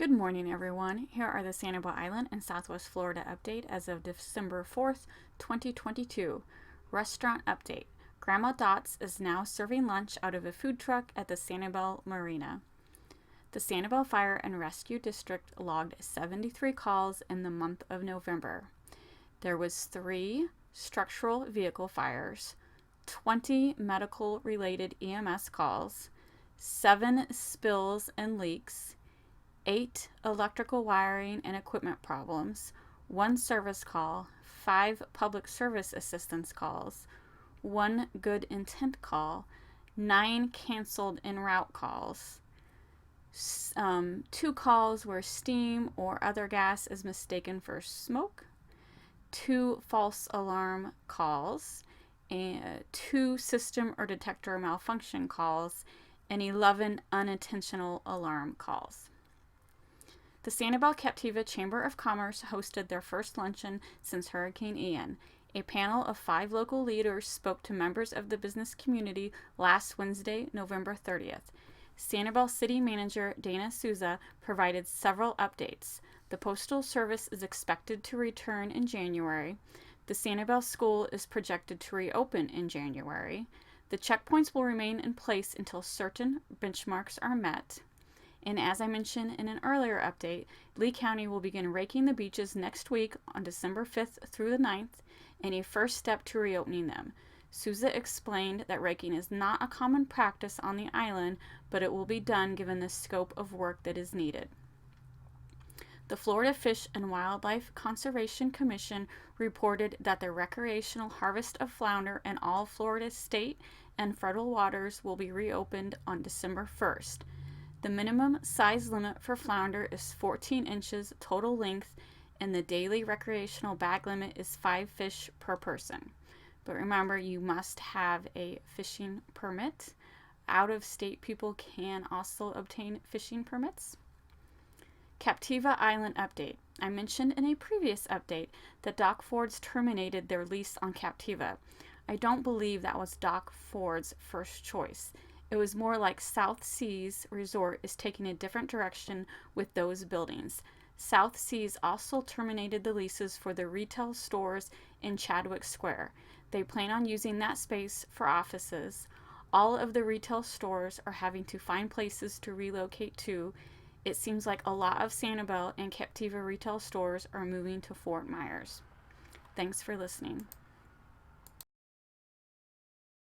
Good morning, everyone. Here are the Sanibel Island and Southwest Florida update as of December 4th, 2022. Restaurant update. Gramma Dots is now serving lunch out of a food truck at the Sanibel Marina. The Sanibel Fire and Rescue District logged 73 calls in the month of November. There was 3 structural vehicle fires, 20 medical-related EMS calls, 7 spills and leaks, 8 electrical wiring and equipment problems, 1 service call, 5 public service assistance calls, 1 good intent call, 9 canceled en route calls, 2 calls where steam or other gas is mistaken for smoke, 2 false alarm calls, and 2 system or detector malfunction calls, and 11 unintentional alarm calls. The Sanibel Captiva Chamber of Commerce hosted their first luncheon since Hurricane Ian. A panel of 5 local leaders spoke to members of the business community last Wednesday, November 30th. Sanibel City Manager Dana Souza provided several updates. The Postal Service is expected to return in January. The Sanibel School is projected to reopen in January. The checkpoints will remain in place until certain benchmarks are met. And as I mentioned in an earlier update, Lee County will begin raking the beaches next week on December 5th through the 9th, and a first step to reopening them. Souza explained that raking is not a common practice on the island, but it will be done given the scope of work that is needed. The Florida Fish and Wildlife Conservation Commission reported that the recreational harvest of flounder in all Florida state and federal waters will be reopened on December 1st. The minimum size limit for flounder is 14 inches total length, and the daily recreational bag limit is 5 fish per person. But remember, you must have a fishing permit. Out-of-state people can also obtain fishing permits. Captiva Island update. I mentioned in a previous update that Doc Ford's terminated their lease on Captiva. I don't believe that was Doc Ford's first choice. It was more like South Seas Resort is taking a different direction with those buildings. South Seas also terminated the leases for the retail stores in Chadwick Square. They plan on using that space for offices. All of the retail stores are having to find places to relocate to. It seems like a lot of Sanibel and Captiva retail stores are moving to Fort Myers. Thanks for listening.